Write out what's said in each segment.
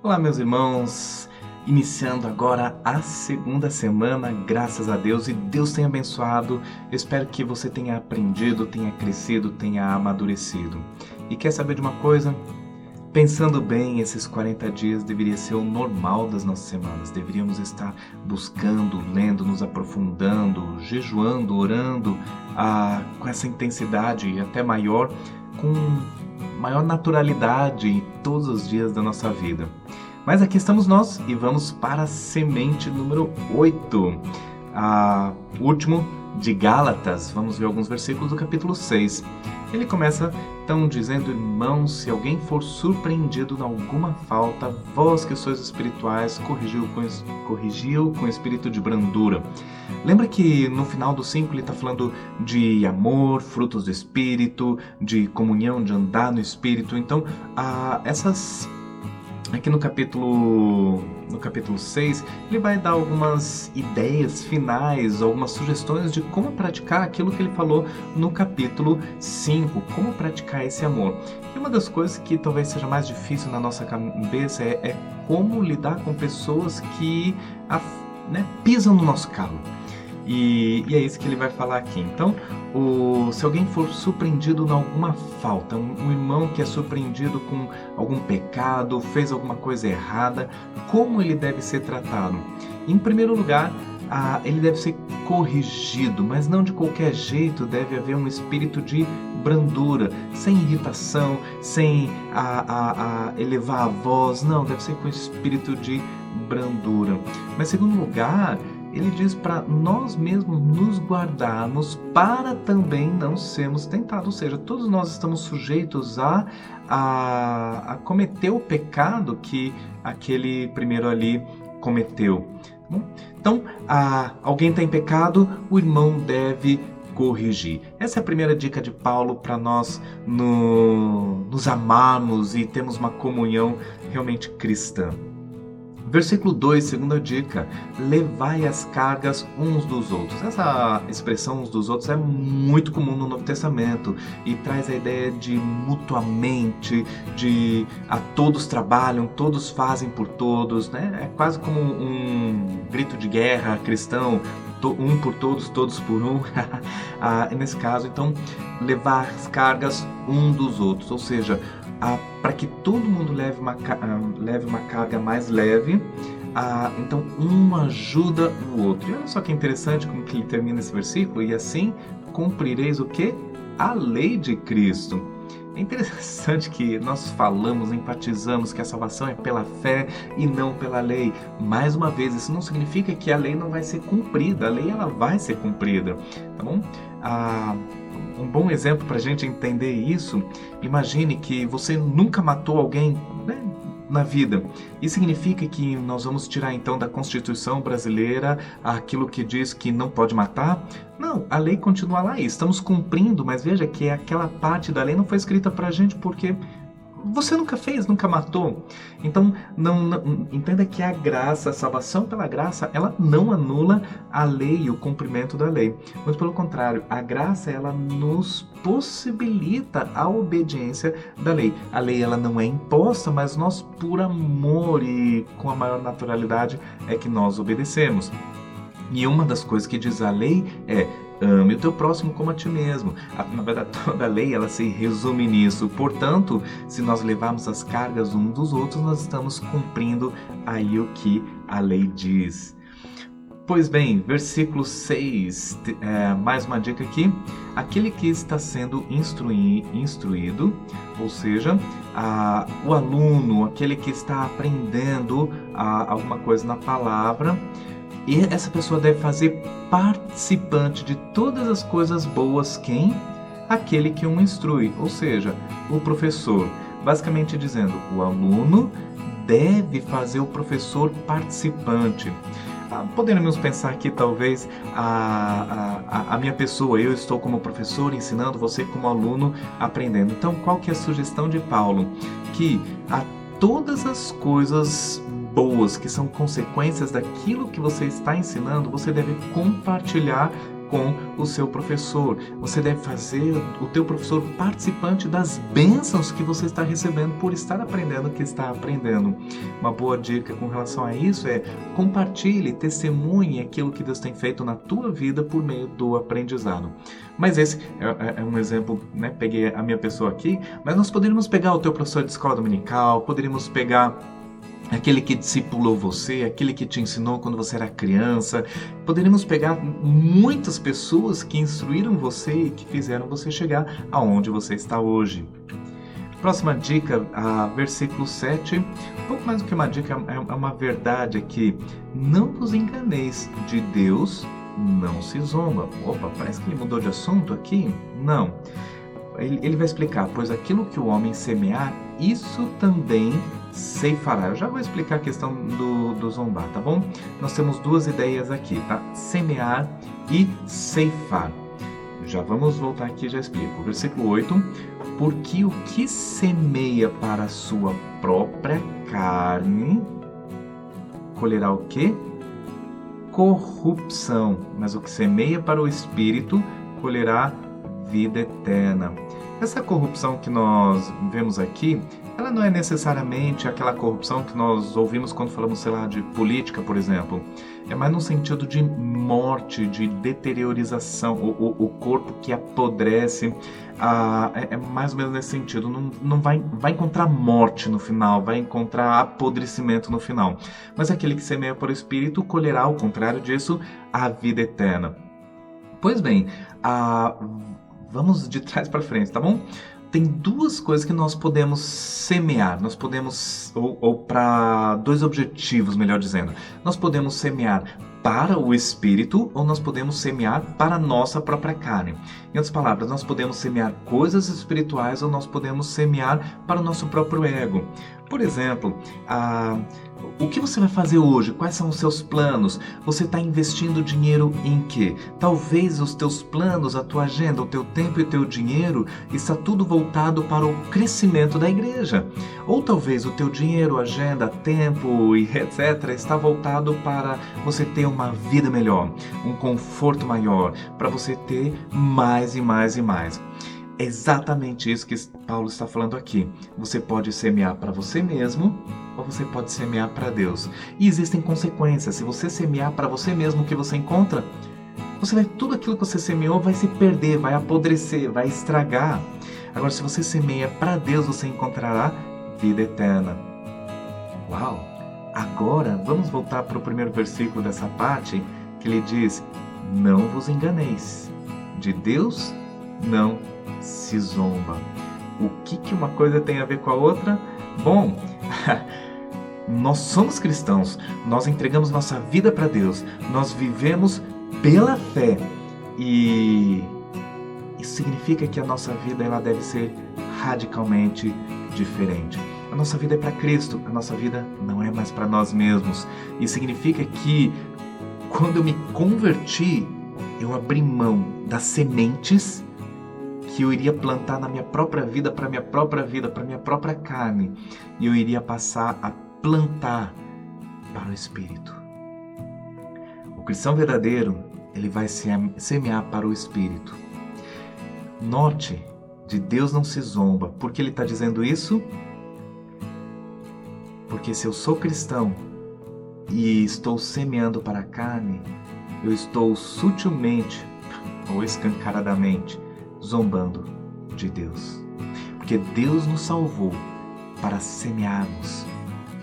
Olá, meus irmãos, iniciando agora a segunda semana, graças a Deus, e Deus tem abençoado. Eu espero que você tenha aprendido, tenha crescido, tenha amadurecido. E quer saber de uma coisa? Pensando bem, esses 40 dias deveria ser o normal das nossas semanas. Deveríamos estar buscando, lendo, nos aprofundando, jejuando, orando com essa intensidade e até maior, com maior naturalidade todos os dias da nossa vida. Mas aqui estamos nós e vamos para a semente número 8, último de Gálatas. Vamos ver alguns versículos do capítulo 6. Ele começa então dizendo: irmãos, se alguém for surpreendido em alguma falta, vós que sois espirituais, corrigiu com espírito de brandura. Lembra que no final do 5 ele está falando de amor, frutos do espírito, de comunhão, de andar no espírito. Então, aqui no capítulo 6, ele vai dar algumas ideias finais, algumas sugestões de como praticar aquilo que ele falou no capítulo 5, como praticar esse amor. E uma das coisas que talvez seja mais difícil na nossa cabeça é como lidar com pessoas que pisam no nosso calo. E é isso que ele vai falar aqui. Então, se alguém for surpreendido em alguma falta, um irmão que é surpreendido com algum pecado, fez alguma coisa errada, como ele deve ser tratado? Em primeiro lugar, ele deve ser corrigido, mas não de qualquer jeito. Deve haver um espírito de brandura, sem irritação, sem elevar a voz. Não, deve ser com espírito de brandura. Mas, em segundo lugar, ele diz para nós mesmos nos guardarmos para também não sermos tentados. Ou seja, todos nós estamos sujeitos a cometer o pecado que aquele primeiro ali cometeu. Então, alguém está em pecado, o irmão deve corrigir. Essa é a primeira dica de Paulo para nós nos amarmos e termos uma comunhão realmente cristã. Versículo 2, segunda dica: levai as cargas uns dos outros. Essa expressão uns dos outros é muito comum no Novo Testamento e traz a ideia de mutuamente, de todos trabalham, todos fazem por todos, né? É quase como um grito de guerra cristão, um por todos, todos por um. Nesse caso, então, levar as cargas um dos outros, ou seja, para que todo mundo leve uma carga mais leve, então um ajuda o outro. E olha só que interessante como que ele termina esse versículo: e assim cumprireis o quê? A lei de Cristo. É interessante que nós falamos, enfatizamos que a salvação é pela fé e não pela lei. Mais uma vez, isso não significa que a lei não vai ser cumprida. A lei, ela vai ser cumprida, tá bom? Um bom exemplo para a gente entender isso: imagine que você nunca matou alguém, né, na vida. Isso significa que nós vamos tirar então da Constituição brasileira aquilo que diz que não pode matar? Não, a lei continua lá e estamos cumprindo, mas veja que aquela parte da lei não foi escrita para a gente porque você nunca fez, nunca matou. Então, entenda que a graça, a salvação pela graça, ela não anula a lei, o cumprimento da lei. Muito pelo contrário, a graça, ela nos possibilita a obediência da lei. A lei, ela não é imposta, mas nós, por amor e com a maior naturalidade, é que nós obedecemos. E uma das coisas que diz a lei é: ame o teu próximo como a ti mesmo. Na verdade, toda a lei, ela se resume nisso. Portanto, se nós levarmos as cargas uns dos outros, nós estamos cumprindo aí o que a lei diz. Pois bem, versículo 6, mais uma dica aqui: aquele que está sendo instruído, ou seja, o aluno, aquele que está aprendendo alguma coisa na palavra, e essa pessoa deve fazer participante de todas as coisas boas quem? Aquele que o instrui, ou seja, o professor. Basicamente dizendo, o aluno deve fazer o professor participante. Poderíamos pensar aqui talvez a minha pessoa, eu estou como professor ensinando, você como aluno aprendendo. Então, qual que é a sugestão de Paulo? Que todas as coisas boas que são consequências daquilo que você está ensinando, você deve compartilhar com o seu professor. Você deve fazer o teu professor participante das bênçãos que você está recebendo por estar aprendendo o que está aprendendo. Uma boa dica com relação a isso é compartilhe, testemunhe aquilo que Deus tem feito na tua vida por meio do aprendizado. Mas esse é um exemplo, né? Peguei a minha pessoa aqui, mas nós poderíamos pegar o teu professor de escola dominical, poderíamos pegar aquele que discipulou você, aquele que te ensinou quando você era criança. Poderíamos pegar muitas pessoas que instruíram você e que fizeram você chegar aonde você está hoje. Próxima dica, versículo 7, um pouco mais do que uma dica, é uma verdade aqui. Não vos enganeis, de Deus não se zomba. Opa, parece que ele mudou de assunto aqui? Não. Ele vai explicar, pois aquilo que o homem semear, isso também ceifará. Eu já vou explicar a questão do zombar, tá bom? Nós temos duas ideias aqui, tá? Semear e ceifar. Já vamos voltar aqui e já explico. Versículo 8, porque o que semeia para a sua própria carne, colherá o quê? Corrupção. Mas o que semeia para o Espírito, colherá vida eterna. Essa corrupção que nós vemos aqui, ela não é necessariamente aquela corrupção que nós ouvimos quando falamos, sei lá, de política, por exemplo. É mais no sentido de morte, de deteriorização, o corpo que apodrece. É mais ou menos nesse sentido. Não vai encontrar morte no final, vai encontrar apodrecimento no final. Mas aquele que semeia para o Espírito colherá, ao contrário disso, a vida eterna. Pois bem, vamos de trás para frente, tá bom? Tem duas coisas que nós podemos semear, nós podemos, ou para dois objetivos, melhor dizendo. Nós podemos semear para o Espírito ou nós podemos semear para a nossa própria carne. Em outras palavras, nós podemos semear coisas espirituais ou nós podemos semear para o nosso próprio ego. Por exemplo, o que você vai fazer hoje? Quais são os seus planos? Você está investindo dinheiro em quê? Talvez os teus planos, a tua agenda, o teu tempo e o teu dinheiro está tudo voltado para o crescimento da igreja. Ou talvez o teu dinheiro, agenda, tempo e etc. está voltado para você ter uma vida melhor, um conforto maior, para você ter mais e mais e mais. É exatamente isso que Paulo está falando aqui. Você pode semear para você mesmo ou você pode semear para Deus. E existem consequências. Se você semear para você mesmo o que você encontra, tudo aquilo que você semeou vai se perder, vai apodrecer, vai estragar. Agora, se você semeia para Deus, você encontrará vida eterna. Uau! Agora, vamos voltar para o primeiro versículo dessa parte, que ele diz, não vos enganeis, de Deus não se zomba. O que uma coisa tem a ver com a outra? Bom, nós somos cristãos, nós entregamos nossa vida para Deus, nós vivemos pela fé e isso significa que a nossa vida ela deve ser radicalmente diferente. A nossa vida é para Cristo, a nossa vida não é mais para nós mesmos. Isso significa que quando eu me converti, eu abri mão das sementes que eu iria plantar na minha própria vida, para minha própria carne, e eu iria passar a plantar para o Espírito. O cristão verdadeiro, ele vai semear para o Espírito. Note, de Deus não se zomba. Por que ele está dizendo isso? Porque se eu sou cristão e estou semeando para a carne, eu estou sutilmente ou escancaradamente zombando de Deus. Porque Deus nos salvou para semearmos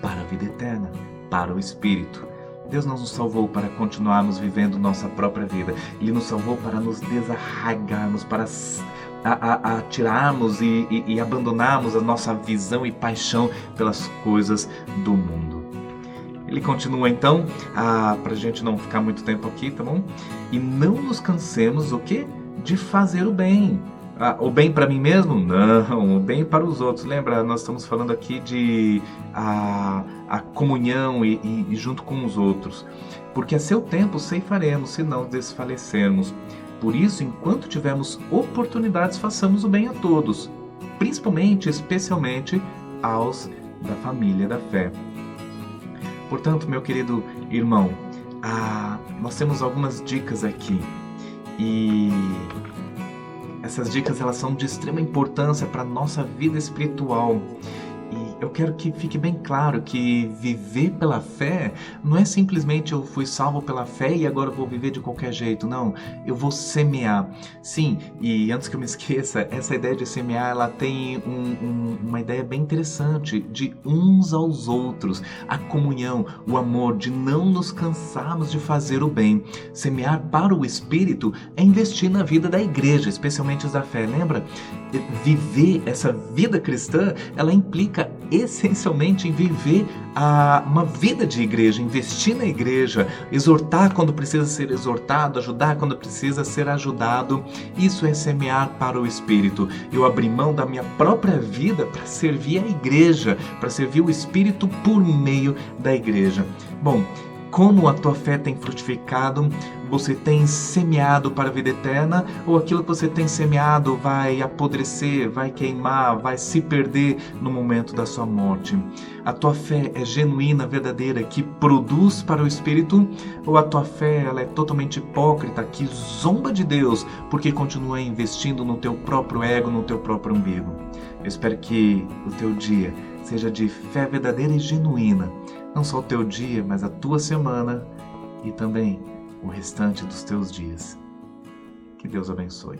para a vida eterna, para o Espírito. Deus não nos salvou para continuarmos vivendo nossa própria vida. Ele nos salvou para nos desarraigarmos, para tirarmos e abandonarmos a nossa visão e paixão pelas coisas do mundo. Ele continua então, para a gente não ficar muito tempo aqui, tá bom? E não nos cansemos, o quê? De fazer o bem. O bem para mim mesmo? Não, o bem para os outros. Lembra, nós estamos falando aqui de a comunhão e junto com os outros. Porque a seu tempo ceifaremos, se não desfalecermos. Por isso, enquanto tivermos oportunidades, façamos o bem a todos, principalmente, especialmente aos da família da fé. Portanto, meu querido irmão, nós temos algumas dicas aqui. E essas dicas elas são de extrema importância para a nossa vida espiritual. E eu quero que fique bem claro que viver pela fé não é simplesmente eu fui salvo pela fé e agora eu vou viver de qualquer jeito. Não, eu vou semear. Sim, e antes que eu me esqueça, essa ideia de semear, ela tem uma ideia bem interessante de uns aos outros. A comunhão, o amor, de não nos cansarmos de fazer o bem. Semear para o Espírito é investir na vida da igreja, especialmente os da fé. Lembra? Viver essa vida cristã, ela implica essencialmente em viver uma vida de igreja, investir na igreja, exortar quando precisa ser exortado, ajudar quando precisa ser ajudado. Isso é semear para o Espírito. Eu abri mão da minha própria vida para servir a igreja, para servir o Espírito por meio da igreja. Bom, como a tua fé tem frutificado? Você tem semeado para a vida eterna? Ou aquilo que você tem semeado vai apodrecer, vai queimar, vai se perder no momento da sua morte? A tua fé é genuína, verdadeira, que produz para o Espírito? Ou a tua fé ela é totalmente hipócrita, que zomba de Deus porque continua investindo no teu próprio ego, no teu próprio umbigo? Eu espero que o teu dia seja de fé verdadeira e genuína. Não só o teu dia, mas a tua semana e também o restante dos teus dias. Que Deus abençoe.